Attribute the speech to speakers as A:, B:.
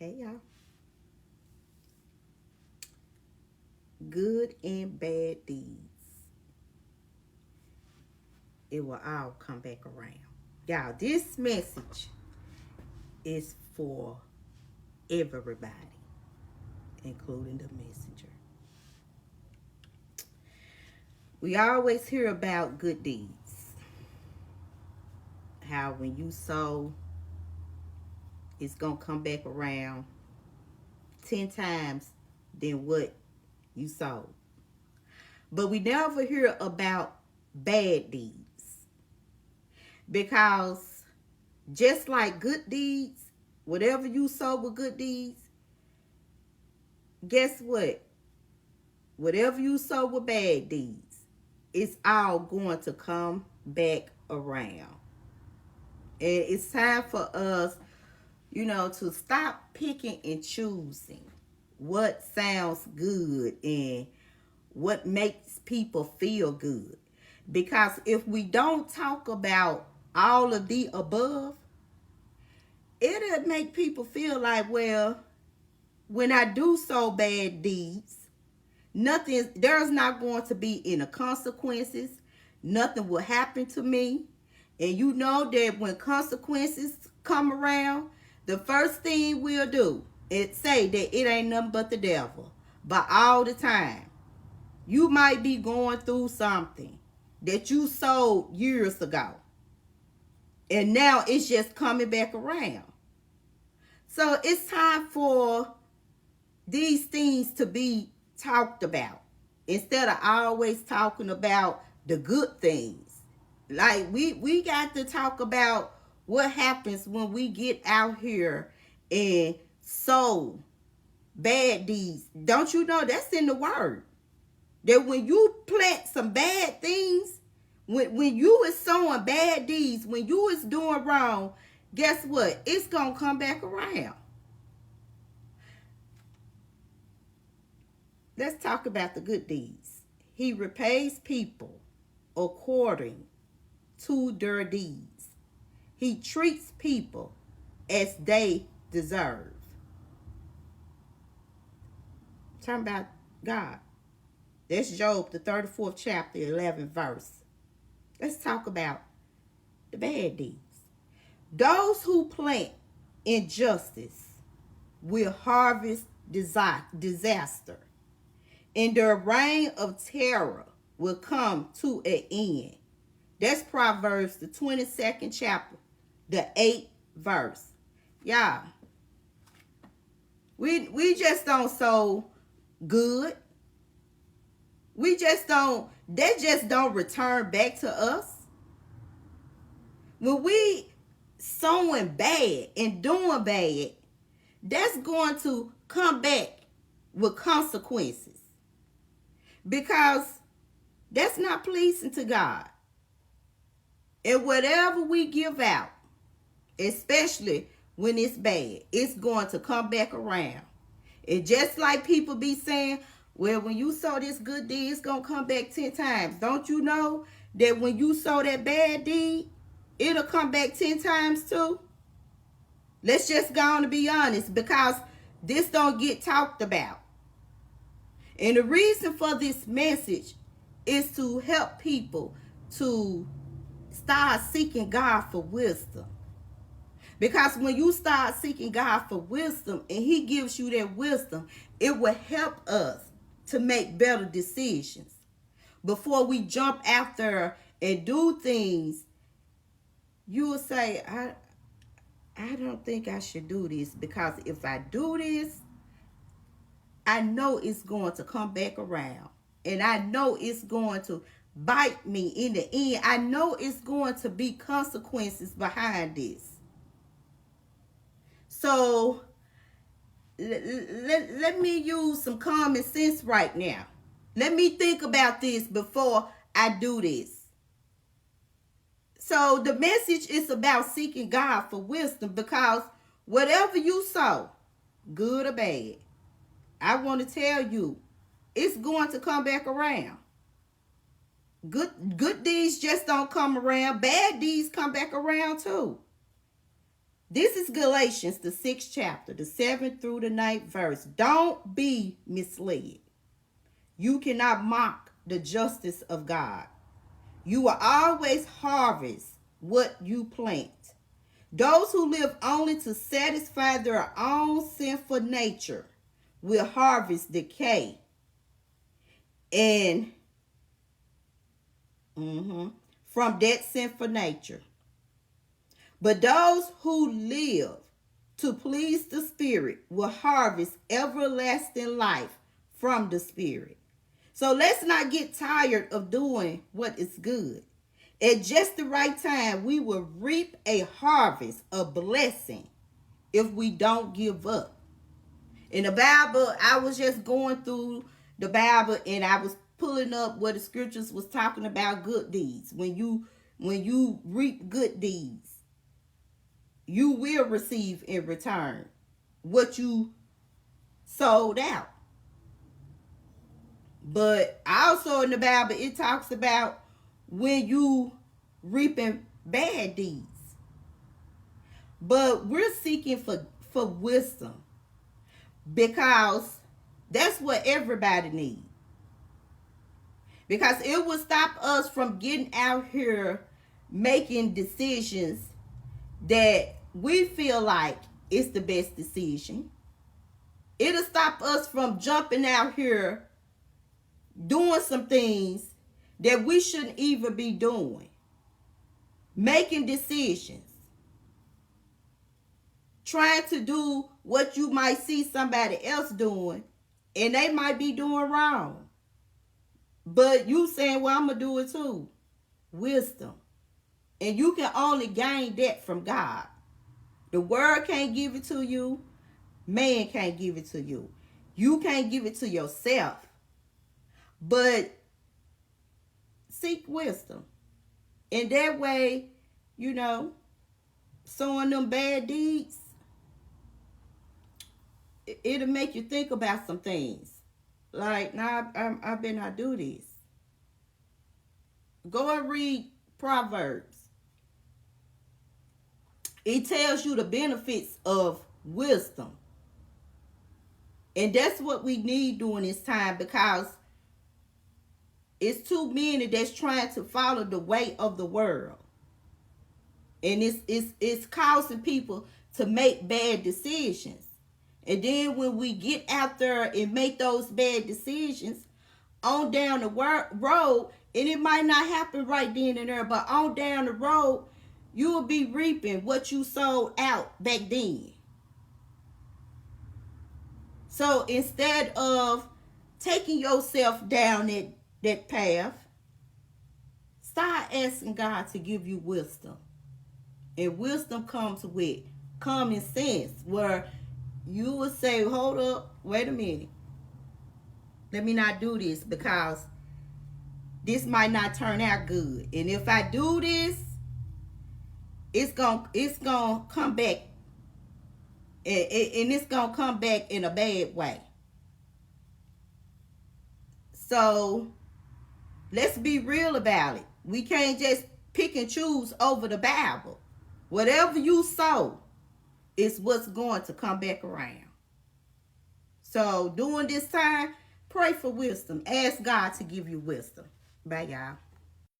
A: Hey y'all. Good and bad deeds. It will all come back around. Y'all, this message is for everybody, including the messenger. We always hear about good deeds. How when you sow, it's going to come back around 10 times than what you sowed. But we never hear about bad deeds. Because just like good deeds, whatever you sow with good deeds, guess what? Whatever you sow with bad deeds, it's all going to come back around. And it's time for us, to stop picking and choosing what sounds good and what makes people feel good. Because if we don't talk about all of the above, it'll make people feel like, well, when I do so bad deeds, there's not going to be any consequences. Nothing will happen to me. And you know that when consequences come around, the first thing we'll do is say that it ain't nothing but the devil. But all the time, you might be going through something that you sold years ago. And now it's just coming back around. So it's time for these things to be talked about instead of always talking about the good things. Like we got to talk about what happens when we get out here and sow bad deeds. Don't you know that's in the word? That when you plant some bad things, when you is sowing bad deeds, when you is doing wrong, guess what? It's gonna come back around. Let's talk about the good deeds. He repays people according to their deeds. He treats people as they deserve. Talking about God. That's Job, the 34th chapter, 11th verse. Let's talk about the bad deeds. Those who plant injustice will harvest disaster, and their reign of terror will come to an end. That's Proverbs, the 22nd chapter, the 8th verse. Y'all, we just don't sow good. We just don't, that just don't return back to us. When we sowing bad and doing bad, that's going to come back with consequences. Because that's not pleasing to God. And whatever we give out, especially when it's bad, it's going to come back around. And just like people be saying, well, when you sow this good deed, it's going to come back 10 times. Don't you know that when you sow that bad deed, it'll come back 10 times too? Let's just go on and be honest, because this don't get talked about. And the reason for this message is to help people to start seeking God for wisdom. Because when you start seeking God for wisdom and He gives you that wisdom, it will help us to make better decisions. Before we jump after and do things, you will say, I don't think I should do this, because if I do this, I know it's going to come back around. And I know it's going to bite me in the end. I know it's going to be consequences behind this. So let me use some common sense right now. Let me think about this before I do this. So the message is about seeking God for wisdom, because whatever you sow, good or bad, I want to tell you, it's going to come back around. Good deeds just don't come around. Bad deeds come back around too. This is Galatians, the 6th chapter, the 7th through the 9th verse. Don't be misled. You cannot mock the justice of God. You will always harvest what you plant. Those who live only to satisfy their own sinful nature will harvest decay and from that sinful nature. But those who live to please the Spirit will harvest everlasting life from the Spirit. So let's not get tired of doing what is good. At just the right time, we will reap a harvest of blessing if we don't give up. In the Bible, I was just going through the Bible and I was pulling up where the scriptures was talking about good deeds. When you reap good deeds, you will receive in return what you sold out. But also in the Bible, it talks about when you reaping bad deeds. But we're seeking for wisdom because that's what everybody needs. Because it will stop us from getting out here making decisions that we feel like it's the best decision. It'll stop us from jumping out here doing some things that we shouldn't even be doing. Making decisions. Trying to do what you might see somebody else doing and they might be doing wrong. But you saying, well, I'm going to do it too. Wisdom. And you can only gain that from God. The world can't give it to you. Man can't give it to you. You can't give it to yourself. But seek wisdom. And that way, sowing them bad deeds, it'll make you think about some things. Like, now I better not do this. Go and read Proverbs. It tells you the benefits of wisdom. And that's what we need during this time, because it's too many that's trying to follow the way of the world. And it's causing people to make bad decisions. And then when we get out there and make those bad decisions on down the road, and it might not happen right then and there, but on down the road, you will be reaping what you sold out back then. So instead of taking yourself down that path, start asking God to give you wisdom. And wisdom comes with common sense, where you will say, hold up, wait a minute. Let me not do this because this might not turn out good. And if I do this, it's gonna come back. And it's gonna come back in a bad way. So let's be real about it. We can't just pick and choose over the Bible. Whatever you sow is what's going to come back around. So during this time, pray for wisdom. Ask God to give you wisdom. Bye, y'all.